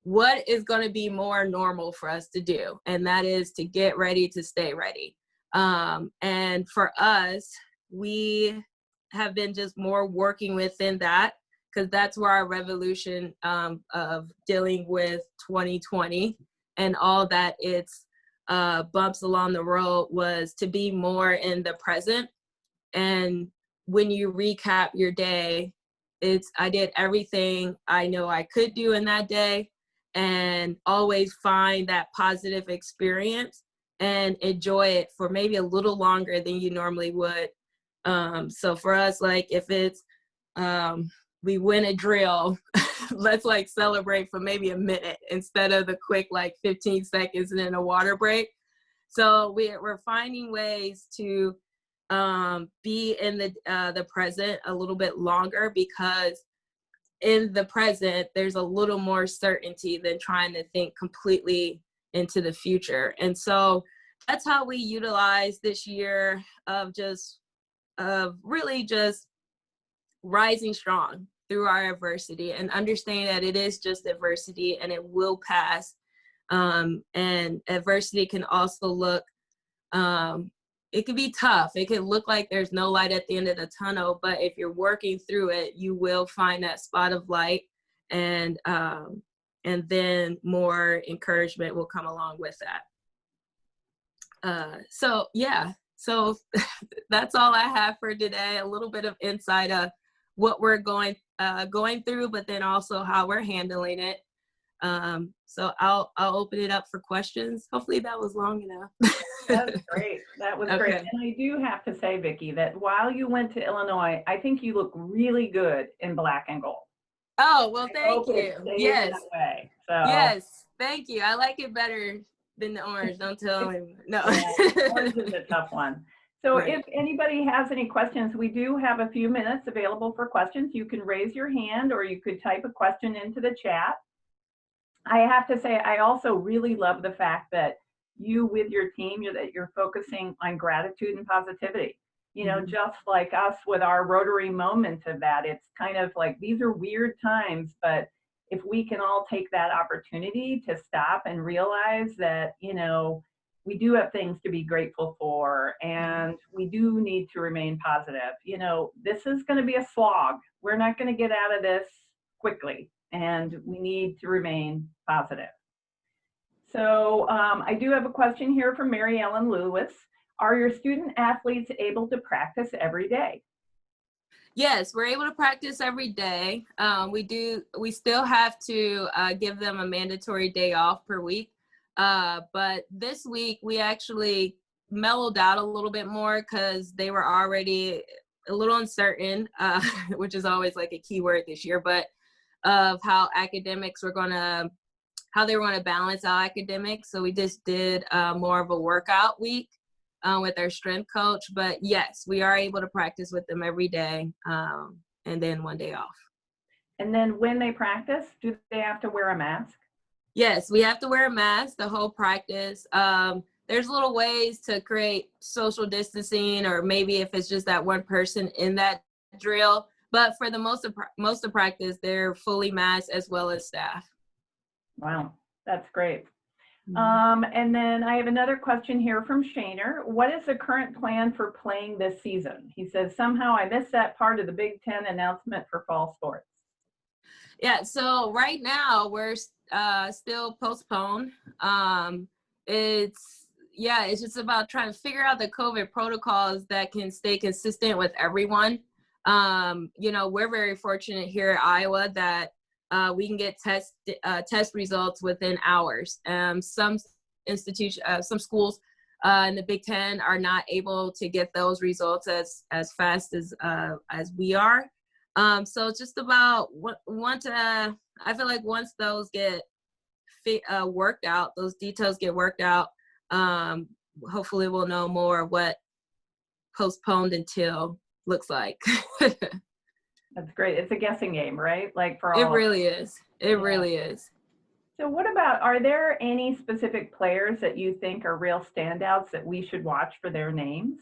What is going to be more normal for us to do? And that is to get ready to stay ready. And for us, we have been just more working within that, because that's where our revolution of dealing with 2020 and all that its bumps along the road was to be more in the present. And when you recap your day, I did everything I know I could do in that day, and always find that positive experience and enjoy it for maybe a little longer than you normally would. So for us, like if it's, we win a drill, let's like celebrate for maybe a minute instead of the quick like 15 seconds and then a water break. So we're finding ways to be in the present a little bit longer, because in the present, there's a little more certainty than trying to think completely into the future. And so that's how we utilize this year of really just rising strong through our adversity and understanding that it is just adversity and it will pass. And adversity can also look, it could be tough. It could look like there's no light at the end of the tunnel, but if you're working through it, you will find that spot of light, and then more encouragement will come along with that. So that's all I have for today. A little bit of insight of what we're going through, but then also how we're handling it. So I'll open it up for questions. Hopefully that was long enough. That's great. That was great. And I do have to say, Vicki, that while you went to Illinois, I think you look really good in black and gold. Oh, well, thank you. Yes. That way. So. Yes, thank you. I like it better than the orange. Don't tell him. No. Yeah, orange is a tough one. So Right. if anybody has any questions, we do have a few minutes available for questions. You can raise your hand or you could type a question into the chat. I have to say, I also really love the fact that you with your team, that you're focusing on gratitude and positivity. You know, just like us with our Rotary moment of that, it's kind of like, these are weird times, but if we can all take that opportunity to stop and realize that, you know, we do have things to be grateful for, and we do need to remain positive. You know, this is going to be a slog. We're not going to get out of this quickly, and we need to remain positive. So I do have a question here from Mary Ellen Lewis. Are your student athletes able to practice every day? Yes, we're able to practice every day. We still have to give them a mandatory day off per week. But this week we actually mellowed out a little bit more because they were already a little uncertain, which is always like a key word this year, but of how how they were going to balance out academics. So we just did more of a workout week with our strength coach. But yes, we are able to practice with them every day, and then one day off. And then when they practice, do they have to wear a mask? Yes, we have to wear a mask the whole practice. There's little ways to create social distancing, or maybe if it's just that one person in that drill. But for the most of practice, they're fully masked as well as staff. Wow, that's great. And then I have another question here from Shaner. What is the current plan for playing this season? He says, somehow I missed that part of the Big Ten announcement for fall sports. Yeah, so right now we're still postponed. It's just about trying to figure out the COVID protocols that can stay consistent with everyone. You know, we're very fortunate here at Iowa that we can get test results within hours. Some schools in the Big Ten are not able to get those results as fast as we are. So it's just about I feel like once those get worked out, those details get worked out, hopefully we'll know more of what postponed until looks like. That's great. It's a guessing game, right? Like for all. It really is. It really is. So what about, are there any specific players that you think are real standouts that we should watch for their names?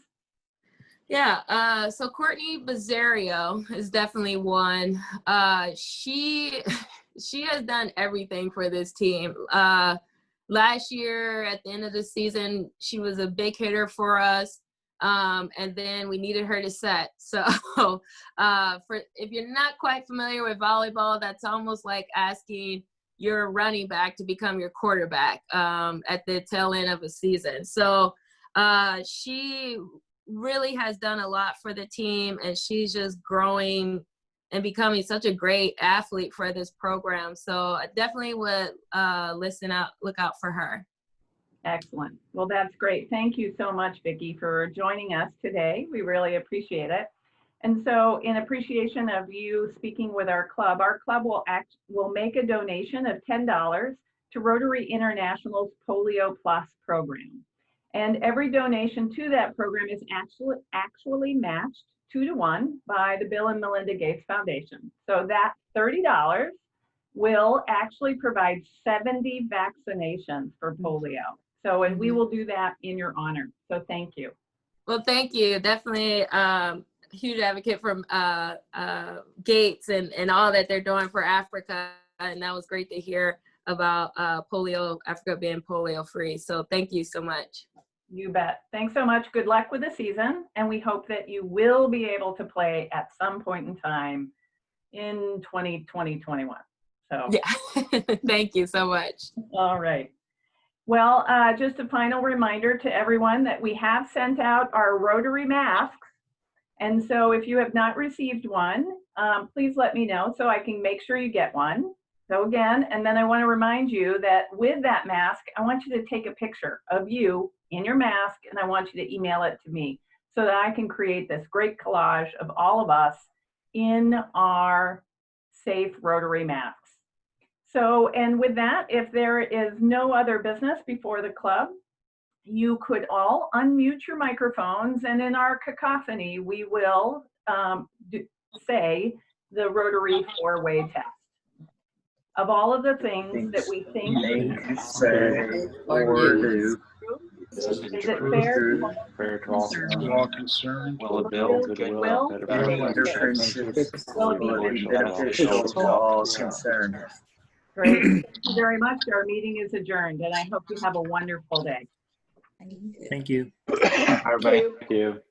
Yeah, so Courtney Bazzario is definitely one. She has done everything for this team. Last year at the end of the season, she was a big hitter for us. And then we needed her to set. So if you're not quite familiar with volleyball, that's almost like asking your running back to become your quarterback at the tail end of a season. So she really has done a lot for the team, and she's just growing and becoming such a great athlete for this program. So I definitely would look out for her. Excellent. Well, that's great. Thank you so much, Vicki, for joining us today. We really appreciate it. And so in appreciation of you speaking with our club will make a donation of $10 to Rotary International's Polio Plus program. And every donation to that program is actually matched 2-to-1 by the Bill and Melinda Gates Foundation. So that $30 will actually provide 70 vaccinations for polio. So, and we will do that in your honor. So thank you. Well, thank you. Definitely huge advocate from Gates and all that they're doing for Africa. And that was great to hear about Africa being polio free. So thank you so much. You bet. Thanks so much. Good luck with the season. And we hope that you will be able to play at some point in time in 2020-21. So yeah, thank you so much. All right. Well, just a final reminder to everyone that we have sent out our Rotary masks. And so if you have not received one, please let me know so I can make sure you get one. So again, and then I want to remind you that with that mask, I want you to take a picture of you in your mask, and I want you to email it to me so that I can create this great collage of all of us in our safe Rotary masks. So, and with that, if there is no other business before the club, you could all unmute your microphones, and in our cacophony, we will say the Rotary four-way test. Of all of the things that we think say, or do. is it fair to all concerned? Will it build goodwill, Will it be beneficial to all concerned? Great. Thank you very much. Our meeting is adjourned, and I hope you have a wonderful day. Thank you. Everybody, thank you.